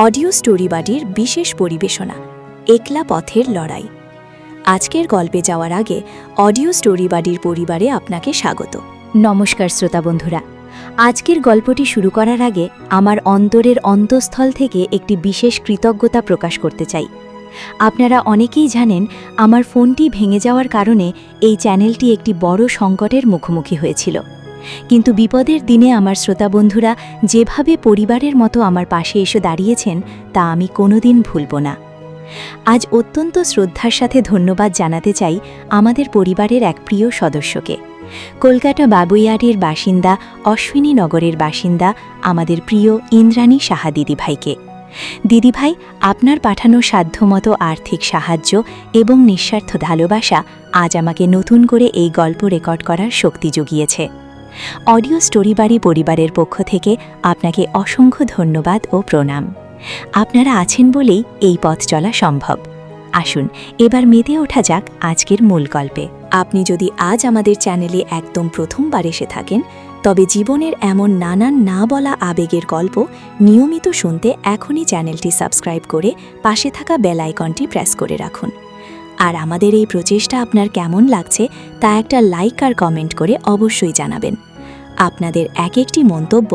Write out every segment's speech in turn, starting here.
Audio story বাডির বিশেষ পরিবেশনা একলা পথের লড়াই। আজকের গল্পে যাওয়ার আগে অডিও স্টোরি বাডির পরিবারে আপনাকে স্বাগত। নমস্কার শ্রোতা বন্ধুরা, আজকের গল্পটি শুরু করার আগে আমার অন্তরের অন্তঃস্থল থেকে একটি বিশেষ কৃতজ্ঞতা প্রকাশ করতে চাই। আপনারা অনেকেই জানেন, আমার ফোনটি ভেঙে যাওয়ার কারণে এই চ্যানেলটি একটি বড় সংকটের মুখোমুখি হয়েছিল। কিন্তু বিপদের দিনে আমার শ্রোতা বন্ধুরা যেভাবে পরিবারের মতো আমার পাশে এসে দাঁড়িয়েছেন, তা আমি কোনোদিন ভুলব না। আজ অত্যন্ত শ্রদ্ধার সাথে ধন্যবাদ জানাতে চাই আমাদের পরিবারের এক প্রিয় সদস্যকে, কলকাতা বাবুইয়াড়ির বাসিন্দা, অশ্বিনী নগরের বাসিন্দা আমাদের প্রিয় ইন্দ্রাণী সাহা দিদিভাইকে। দিদিভাই, আপনার পাঠানো সাধ্যমতো আর্থিক সাহায্য এবং নিঃস্বার্থ ভালোবাসা আজ আমাকে নতুন করে এই গল্প রেকর্ড করার শক্তি জুগিয়েছে। অডিও স্টোরি বাড়ি পরিবারের পক্ষ থেকে আপনাকে অসংখ্য ধন্যবাদ ও প্রণাম। আপনারা আছেন বলেই এই পথ চলা সম্ভব। আসুন এবার মেতে ওঠা যাক আজকের মূল গল্পে। আপনি যদি আজ আমাদের চ্যানেলে একদম প্রথমবার এসে থাকেন, তবে জীবনের এমন নানান না বলা আবেগের গল্প নিয়মিত শুনতে এখনই চ্যানেলটি সাবস্ক্রাইব করে পাশে থাকা বেল আইকনটি প্রেস করে রাখুন। আর আমাদের এই প্রচেষ্টা আপনার কেমন লাগছে তা একটা লাইক আর কমেন্ট করে অবশ্যই জানাবেন। আপনাদের এক একটি মন্তব্য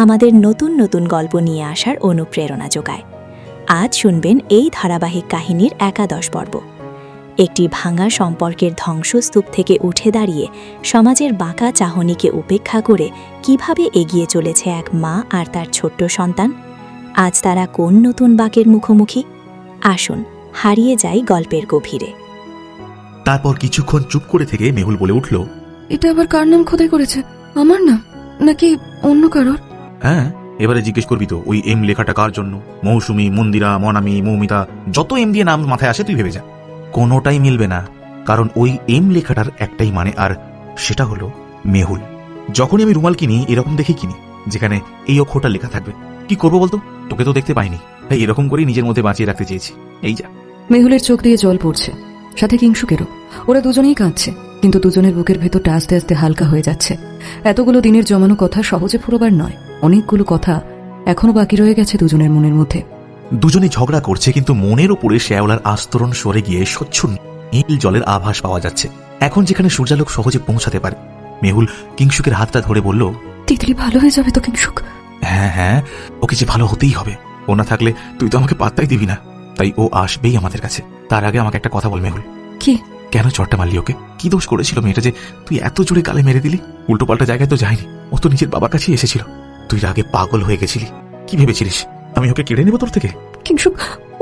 আমাদের নতুন নতুন গল্প নিয়ে আসার অনুপ্রেরণা যোগায়। আজ শুনবেন এই ধারাবাহিক কাহিনীর 11 পর্ব। একটি ভাঙা সম্পর্কের ধ্বংসস্তূপ থেকে উঠে দাঁড়িয়ে সমাজের বাঁকা চাহনিকে উপেক্ষা করে কিভাবে এগিয়ে চলেছে এক মা আর তার ছোট্ট সন্তান। আজ তারা কোন নতুন বাঁকের মুখোমুখি? আসুন হারিয়ে যাই গল্পের গভীরে। তারপর কিছুক্ষণ চুপ করে থেকে মেহুল বলে উঠল, এটা আবার কার নাম খোদাই করেছে? আমার নাম নাকি অন্য কারোর? হ্যাঁ, এবারে জিজ্ঞেস করবি তো ওই এম লেখাটা কার জন্য? মৌসুমী, মন্দিরা, মনামি, মৌমিতা, যত এম দিয়ে নাম মাথায় আসে তুই ভেবে যা। কোনোটাই মিলবে না, কারণ ওই এম লেখাটার একটাই মানে, আর সেটা হলো মেহুল। যখনই আমি রুমাল কিনি এরকম দেখে কিনি যেখানে এই অক্ষরটা লেখা থাকবে। কি করবো বলতো, তোকে তো দেখতে পাইনি, তাই এরকম করেই নিজের মধ্যে বাঁচিয়ে রাখতে চেয়েছি। এই যা। মেহুলের চোখ দিয়ে জল পড়ছে, সাথে কিংশুকেরও। ওরা দুজনেই কাঁদছে, কিন্তু দুজনের বুকের ভেতরটা আস্তে আস্তে হালকা হয়ে যাচ্ছে। এতগুলো দিনের জমানো কথা সহজে ফুরোবার নয়, অনেকগুলো কথা এখনো বাকি রয়ে গেছে দুজনের মনের মধ্যে। দুজনে ঝগড়া করছে, কিন্তু মনের ওপরে শ্যাওলার আস্তরণ সরে গিয়ে স্বচ্ছ নীল জলের আভাস পাওয়া যাচ্ছে। এখন যেখানে সূর্যালোক সহজে পৌঁছাতে পারে। মেহুল কিংশুকের হাতটা ধরে বলল, তিতলি ভালো হয়ে যাবে তো কিংশুক? হ্যাঁ হ্যাঁ, ওকে যে ভালো হতেই হবে। ও না থাকলে তুই তো আমাকে পাত্তাই দিবি না, তাই ও আসবেই আমাদের কাছে। তার আগে আমাকে একটা কথা বল মেহুল। কি? কেন চটটা মারলি ওকে? কি দোষ করেছিল মেয়েটা যে তুই এত জোরে গালে মেরে দিলি? উল্টো পাল্টা জায়গায় তো যায়নি, ও তো নিজের বাবার কাছেই এসেছিল। তুই রাগে পাগল হয়ে গেছিলি। কি ভেবেছিলিস আমি ওকে কেড়ে নেব তোর থেকে? কিংশুক,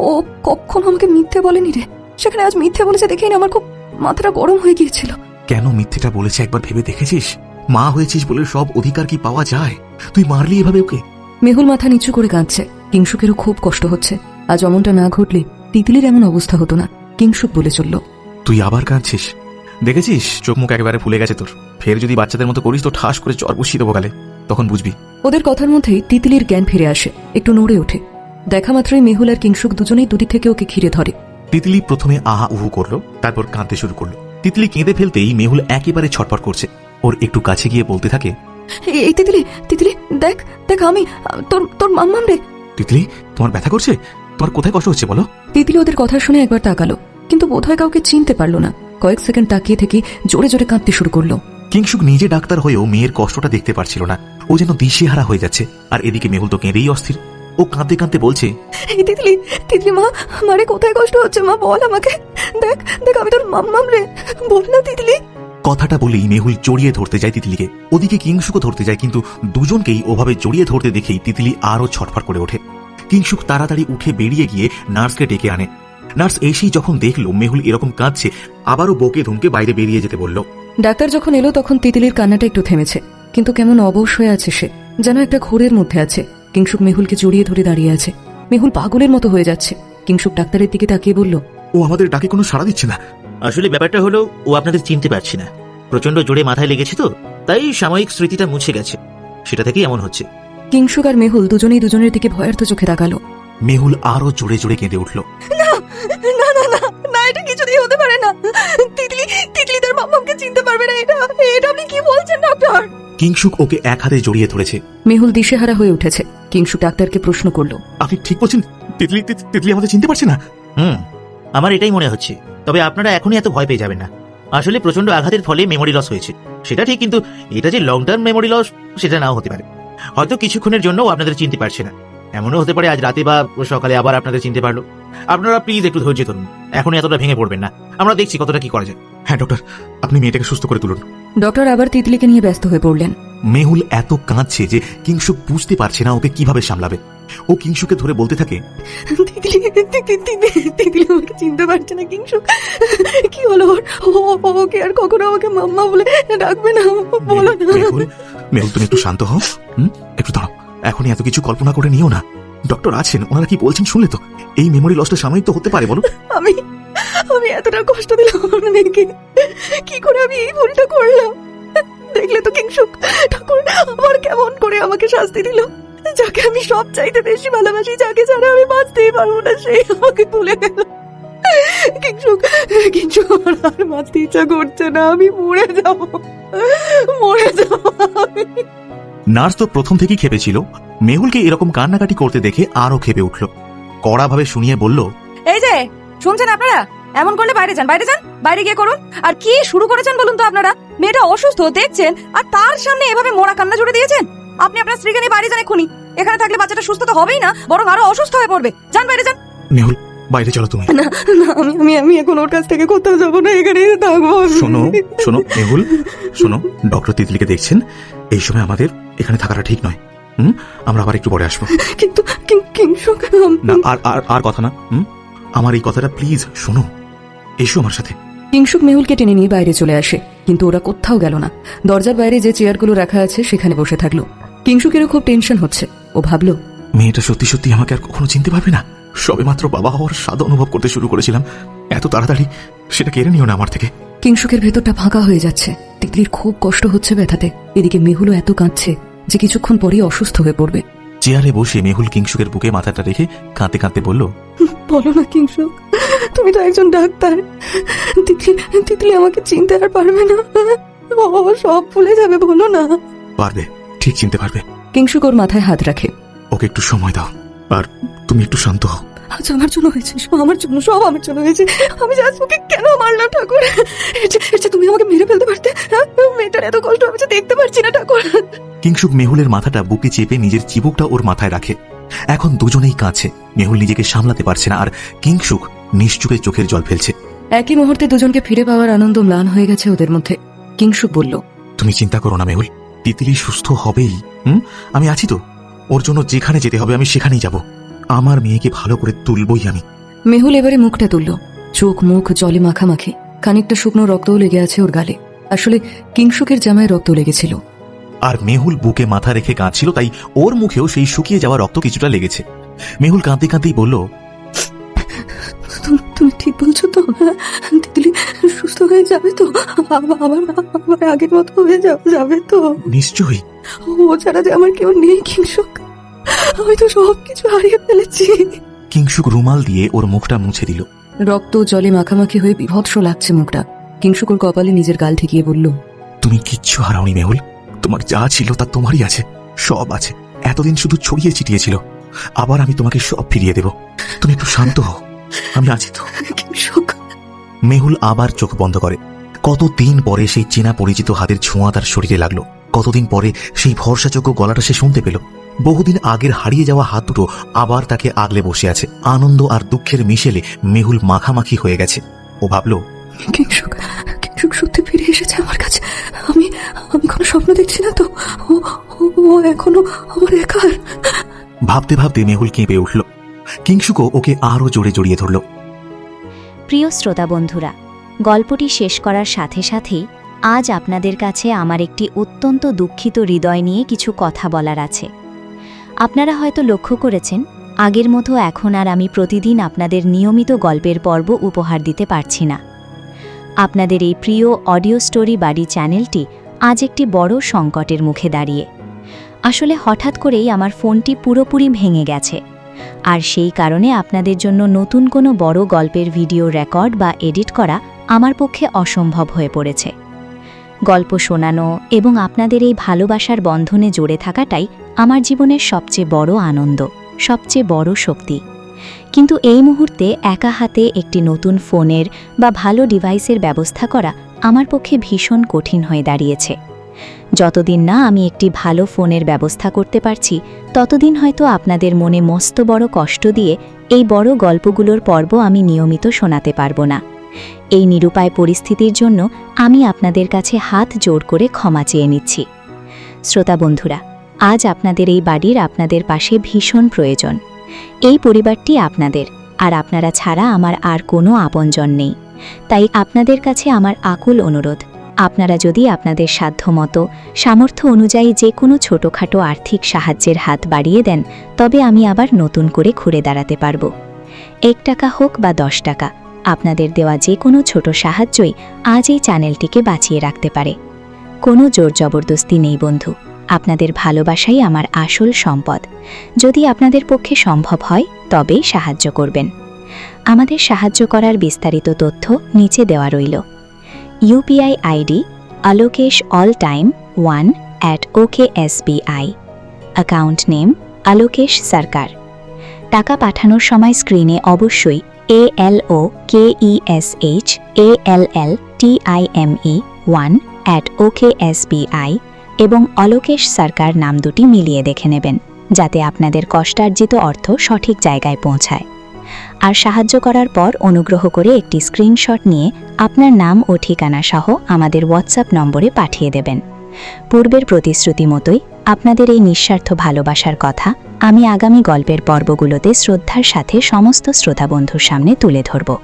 ও কখনো আমাকে মিথ্যে বলেনি রে। সেখানে আজ মিথ্যে বলেছে দেখেই না আমার খুব মাথাটা গরম হয়ে গিয়েছিল। কেন মিথ্যেটা বলেছে একবার ভেবে দেখেছিস? মা হয়েছিস বলে সব অধিকার কি পাওয়া যায়? তুই মারলি এভাবে ওকে? মেহুল মাথা নিচু করে কাঁদছে। কিংশুকেরও খুব কষ্ট হচ্ছে। আজ অমনটা না ঘটলে তিতলির এমন অবস্থা হতো না। কিংশুক বলে চলল, তুই আবার কাঁদছিস? দেখেছিস চোখ মুখ একেবারে ফুলে গেছে তোর। ফের যদি বাচ্চাদের মতো করিস তো ঠাস করে চর বসিয়ে দেবো গালে, তখন বুঝবি। ওদের কথার মধ্যেই তিতলির জ্ঞান ফিরে আসে, একটু নড়ে ওঠে। দেখা মাত্রই মেহুল আর কিংশুক দুজনেই দুদিক থেকে ওকে ঘিরে ধরে। তিতলি প্রথমে আহা উহু করলো, তারপর কাঁদতে শুরু করলো। তিতলি কেঁদে ফেলতেই মেহুল একেবারে ছটফট করছে। ওর একটু কাছে গিয়ে বলতে থাকে, এই তিতলি, তিতলি দেখ দেখ, আমি তোর তোর মাম্মাম রে। তিতলি, তোমার ব্যথা করছে? তোমার কোথায় কষ্ট হচ্ছে বলো? তিতলি ওদের কথা শুনে একবার তাকালো, কিন্তু বোধহয় কাউকে চিনতে পারলো না। কয়েক সেকেন্ড তাকিয়ে থেকে জোরে জোরে কাঁদতে শুরু করলো। কিংশুক নিজে ডাক্তার হয়েও মেয়ের কষ্টটা দেখতে পারছিল না। ও যেন দিশেহারা হয়ে যাচ্ছে। আর এদিকে মেহুল তো কেঁদেই অস্থির। ও কাঁদতে কাঁদতে বলছে, এই তিতলি, তিতলি মা, মারে কোথায় কষ্ট হচ্ছে মা, বল আমাকে। দেখ দেখ, আমি তোর মাম্মাম রে, বল না তিতলি। কথাটা বলেই মেহুল জড়িয়ে ধরতে যায় তিতলিকে। ওদিকে কিংশুকও ধরতে যায়, কিন্তু দুজনকেই ওভাবে জড়িয়ে ধরতে দেখেই তিতলি আরো ছটফট করে ওঠে। কিংশুক তাড়াতাড়ি উঠে বেরিয়ে গিয়ে নার্সকে ডেকে আনে। নার্স এসেই যখন দেখলো মেহুল এরকম কাঁদছে, আবারও বকে ধমকে বাইরে বেরিয়ে যেতে বলল। ডাক্তার যখন এলো তখন তিতলির কান্নাটা একটু থেমেছে, কিন্তু কেমন অবশ হয়ে আছে সে, যেন একটা ঘোরের মধ্যে আছে। কিংশুক মেহুলকে জড়িয়ে ধরে দাঁড়িয়ে আছে। মেহুল পাগলের মতো হয়ে যাচ্ছে। কিংশুক ডাক্তারের দিকে তাকিয়ে বলল, ও আমাদের ডাকে কোনো সাড়া দিচ্ছে না। আসলে ব্যাপারটা হলো ও আপনাদের চিনতে পারছে না। প্রচন্ড জোরে মাথায় লেগেছে তো, তাই সাময়িক স্মৃতিটা মুছে গেছে, সেটা থেকেই এমন হচ্ছে। কিংশুক আর মেহুল দুজনেই দুজনের দিকে ভয়ার্থ চোখে তাকালো। মেহুল আরো জোরে জোরে কেঁদে উঠল। না না না না না, এটা কিছুতেই হতে পারে না। তিতলি, তিতলি তার মাম্মামকে চিনতে পারবে না। এটা এটা আপনি কি বলছেন ডক্টর? কিংশুক ওকে এক হাতে জড়িয়ে ধরেছে। মেহুল দিশেহারা হয়ে উঠেছে। কিংশুক ডাক্তারকে প্রশ্ন করলো। আপনি ঠিক বলছেন? তিতলি তিতলি আমাদের চিনতে পারছে না? আমার এটাই মনে হচ্ছে। তবে আপনারা এখনই এত ভয় পেয়ে যাবেন না। আসলে প্রচন্ড আঘাতের ফলে মেমোরি লস হয়েছে, সেটা ঠিক, কিন্তু এটা যে লং টার্ম মেমোরি লস সেটা নাও হতে পারে। হয়তো কিছুক্ষণের জন্য আপনাদের চিনতে পারছে না, এমনও হতে পারে আজ রাতে বা সকালে আবার আপনাদের চিনতে পারলো। আপনারা প্লিজ একটু ধৈর্য ধরুন, এখনই এতটা ভেঙে পড়বেন না। আমরা দেখছি কতটা কি করা যায়। হ্যাঁ ডক্টর, আপনি মেয়েটাকে সুস্থ করে তুলুন। ডক্টর আবার তিতলিকে নিয়ে ব্যস্ত হয়ে পড়লেন। মেহুল এত কাঁদছে যে কিংশুক বুঝতে পারছে না ওকে কিভাবে সামলাবে। ও কিংশুকে ধরে বলতে থাকে, তিতলি আমাকে চিনতে পারছে না কিংশুক। কি হলো ওকে আর কখনো আমাকে মাম্মা বলে ডাকবে না, বলো না। মেহুল তুমি একটু শান্ত হও, একটু দাঁড়াও। এখনই এত কিছু কল্পনা করে নিও না। ডক্টর আছেন, ওনারা কি বলছেন শুনলে তো? এই মেমোরি লসটা সাময়িক তো হতে পারে, বলো। আমি এতটা কষ্ট দিলাম আমার মেয়েকে, কি করে আমি এই ভুলটা করলাম? দেখলে তো কিংশুক, ঠাকুর আবার কেমন করে আমাকে শাস্তি দিল। যাকে আমি সব চাইতে বেশি ভালোবাসি, যাকে ছাড়া আমি বাঁচতেই পারবো না, সেই আমাকে তুলে গেল। কিংশুক আমার আর বাঁচতে ইচ্ছা করছে না, আমি মরে যাব। নার্স তো প্রথম থেকেই খেপেছিল। মেহুলকে এরকম কান্নাকাটি করতে দেখে আরো খেপে উঠল। কড়াভাবে শুনিয়ে বলল, এই যে শুনছেন আপনারা, এমন করলে বাইরে যান, বাইরে গিয়ে করুন। আর কি শুরু করেছেন বলুন তো আপনারা? মেয়েটা অসুস্থ দেখছেন, আর তার সামনে এভাবে মোড়া কান্না জুড়ে দিয়েছেন। আপনি আপনার স্ত্রীকে নিয়ে বাইরে যান এক্ষুনি। এখানে থাকলে বাচ্চাটা সুস্থ তো হবেই না, বরং আরো অসুস্থ হয়ে পড়বে। যান বাইরে যান। মেহুল বাইরে চলো তুমি। না আমি এখন ওর কাছ থেকে কোথাও যাবো না, এখানে থাকবো। শোনো মেহুল, শোনো, ডক্টর তিতলিকে দেখছেন, এই সময় আমাদের এখানে থাকাটা ঠিক নয়। আমরা আবার একটু পরে আসবো। কিন্তু কিংশুক না, আর কথা না। আমার এই কথাটা প্লিজ শোনো, এসো আমার সাথে। কিংশুক মেহুলকে টেনে নিয়ে বাইরে চলে আসে, কিন্তু ওরা কোথাও গেল না। দরজার বাইরে যে চেয়ারগুলো রাখা আছে সেখানে বসে থাকলো। কিংশুকেরও খুব টেনশন হচ্ছে। ও ভাবলো, মেয়েটা সত্যি সত্যি আমাকে আর কখনো চিনতে পারবে না। সবেমাত্র বাবা হওয়ার স্বাদ অনুভব করতে শুরু করেছিলাম, এত তাড়াতাড়ি সেটা কেড়ে নিও না আমার থেকে। কিংশুকের ভেতরটা ফাঁকা হয়ে যাচ্ছে। তিতলির খুব কষ্ট হচ্ছে ব্যথাতে। এদিকে মেহুলও এত কাঁদছে যে কিছুক্ষণ পরেই অসুস্থ হয়ে পড়বে। চেয়ারে বসে মেহুল কিংশুকের বুকে মাথাটা রেখে কাঁদতে কাঁদতে বলল, বলো না কিংশুক, তুমি তো একজন ডাক্তার। তিতলি আমাকে চিনতে আর পারবে না, ও সব ভুলে যাবে, বলো না। পারবে, ঠিক চিনতে পারবে। কিংশুক ওর মাথায় হাত রাখে। ওকে একটু সময় দাও, আর তুমি একটু শান্ত হও। আজ আমার জন্য হয়েছে, সব আমার জন্য হয়েছে। আমি জাসুকে কেন মারলাম ঠাকুর? তুমি আমাকে মেরে ফেলতে পারতে। মেয়েটার এত কষ্ট আমি তো দেখতে পারছি না ঠাকুর। কিংশুক মেহুলের মাথাটা বুকে চেপে নিজের চিবুকটা ওর মাথায় রাখে। এখন দুজনেই কাঁদছে। মেহুল নিজেকে সামলাতে পারছে না, আর কিংশুক নিশ্চুপে চোখের জল ফেলছে। একই মুহূর্তে দুজনকে ফিরে পাওয়ার আনন্দ ম্লান হয়ে গেছে ওদের মধ্যে। কিংশুক বলল, তুমি চিন্তা করো না মেহুল, তিতলি সুস্থ হবেই। আমি আছি তো, ওর জন্য যেখানে যেতে হবে আমি সেখানেই যাব। আমার মেয়েকে ভালো করে তুলবই আমি। মেহুল এবারে মুখটা তুলল। চোখ মুখ জলে মাখামাখি, খানিকটা শুকনো রক্তও লেগে আছে ওর গালে। আসলে কিংশুকের জামায় রক্ত লেগেছিল। আর মেহুল বুকে মাথা রেখে কাঁদছিল, তাই ওর মুখেও সেই শুকিয়ে যাওয়া রক্ত কিছুটা লেগেছে। মেহুল কাঁদতে কাঁদতেই বলল, তুমি ঠিক বলছো তো? তিতলি সুস্থ হয়ে যাবে তো? আবার আগের মতো হয়ে যাবে তো? নিশ্চয়ই। ও ছাড়া যে আমার কেউ নেই কিংশুক, আমি তো সবকিছু হারিয়ে ফেলেছি। কিংশুক রুমাল দিয়ে ওর মুখটা মুছে দিল। রক্ত জলে মাখামাখি হয়ে বিভৎস লাগছে মুখটা। কিংশুক ওর কপালে নিজের গাল ঠেকিয়ে বলল, তুমি কিচ্ছু হারাওনি মেহুল, তোমার যা ছিল তা তোমারই আছে, সব আছে। এতদিন শুধু ছড়িয়ে ছিটিয়ে ছিল, আবার আমি তোমাকে সব ফিরিয়ে দেব। তুমি একটু শান্ত হও, আমি আছি তো। কিংশুক। মেহুল আবার চোখ বন্ধ করে। কতদিন পরে সেই চেনা পরিচিত হাতের ছোঁয়া তার শরীরে লাগলো। কতদিন পরে সেই ভরসাযোগ্য গলাটা সে শুনতে পেল। বহুদিন আগের হারিয়ে যাওয়া হাত দুটো আবার তাকে আগলে বসে আছে। আনন্দ আর দুঃখের মিশেলে মেহুল মাখামাখি হয়ে গেছে। ও ভাবল, কিংশুক সত্যি ফিরে এসেছে আমার কাছে। আমি কোনো স্বপ্ন দেখছি না তো? ও এখনো আমার একার। ভাবতে ভাবতে মেহুল কেঁপে উঠল। কিংশুকও ওকে আরো জোরে জড়িয়ে ধরল। প্রিয় শ্রোতা বন্ধুরা, গল্পটি শেষ করার সাথে সাথেই আজ আপনাদের কাছে আমার একটি অত্যন্ত দুঃখিত হৃদয় নিয়ে কিছু কথা বলার আছে। আপনারা হয়তো লক্ষ্য করেছেন, আগের মতো এখন আর আমি প্রতিদিন আপনাদের নিয়মিত গল্পের পর্ব উপহার দিতে পারছি না। আপনাদের এই প্রিয় অডিও স্টোরি বাড়ি চ্যানেলটি আজ একটি বড় সংকটের মুখে দাঁড়িয়ে। আসলে হঠাৎ করেই আমার ফোনটি পুরোপুরি ভেঙে গেছে, আর সেই কারণে আপনাদের জন্য নতুন কোনো বড় গল্পের ভিডিও রেকর্ড বা এডিট করা আমার পক্ষে অসম্ভব হয়ে পড়েছে। গল্প শোনানো এবং আপনাদের এই ভালোবাসার বন্ধনে জড়ে থাকাটাই আমার জীবনের সবচেয়ে বড় আনন্দ, সবচেয়ে বড় শক্তি। কিন্তু এই মুহূর্তে একা হাতে একটি নতুন ফোনের বা ভালো ডিভাইসের ব্যবস্থা করা আমার পক্ষে ভীষণ কঠিন হয়ে দাঁড়িয়েছে। যতদিন না আমি একটি ভালো ফোনের ব্যবস্থা করতে পারছি, ততদিন হয়তো আপনাদের মনে মস্ত বড় কষ্ট দিয়ে এই বড় গল্পগুলোর পর্ব আমি নিয়মিত শোনাতে পারব না। এই নিরুপায় পরিস্থিতির জন্য আমি আপনাদের কাছে হাত জোড় করে ক্ষমা চেয়ে নিচ্ছি। শ্রোতা বন্ধুরা, আজ আপনাদের এই বাড়ির আপনাদের পাশে ভীষণ প্রয়োজন। এই পরিবারটি আপনাদের, আর আপনারা ছাড়া আমার আর কোনো আপনজন নেই। তাই আপনাদের কাছে আমার আকুল অনুরোধ, আপনারা যদি আপনাদের সাধ্যমতো সামর্থ্য অনুযায়ী যে কোনো ছোটোখাটো আর্থিক সাহায্যের হাত বাড়িয়ে দেন, তবে আমি আবার নতুন করে ঘুরে দাঁড়াতে পারব। 1 টাকা হোক বা 10 টাকা, আপনাদের দেওয়া যে কোনো ছোট সাহায্যই আজ এই চ্যানেলটিকে বাঁচিয়ে রাখতে পারে। কোনো জোর জবরদস্তি নেই বন্ধু, আপনাদের ভালোবাসাই আমার আসল সম্পদ। যদি আপনাদের পক্ষে সম্ভব হয় তবেই সাহায্য করবেন। আমাদের সাহায্য করার বিস্তারিত তথ্য নিচে দেওয়া রইল। UPI ID alokesh1@OKSBI, account name Alokesh Sarkar. টাকা পাঠানোর সময় স্ক্রিনে অবশ্যই ALOKESHALLTIME1@OKSBI এবং অলোকেশ সরকার নাম দুটি মিলিয়ে দেখে নেবেন, যাতে আপনাদের কষ্টার্জিত অর্থ সঠিক জায়গায় পৌঁছায়। আর সাহায্য করার পর অনুগ্রহ করে একটি স্ক্রিনশট নিয়ে আপনার নাম ও ঠিকানা সহ আমাদের হোয়াটসঅ্যাপ নম্বরে পাঠিয়ে দেবেন। পূর্বের প্রতিশ্রুতি মতোই আপনাদের এই নিঃস্বার্থ ভালোবাসার কথা আমি আগামী গল্পের পর্বগুলোতে শ্রদ্ধার সাথে সমস্ত শ্রোতা বন্ধুর সামনে তুলে ধরব।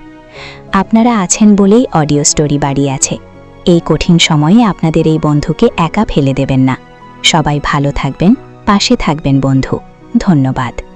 আপনারা আছেন বলেই অডিও স্টোরি বাড়ি আছে। এই কঠিন সময়ে আপনাদের এই বন্ধুকে একা ফেলে দেবেন না। সবাই ভালো থাকবেন, পাশে থাকবেন বন্ধু। ধন্যবাদ।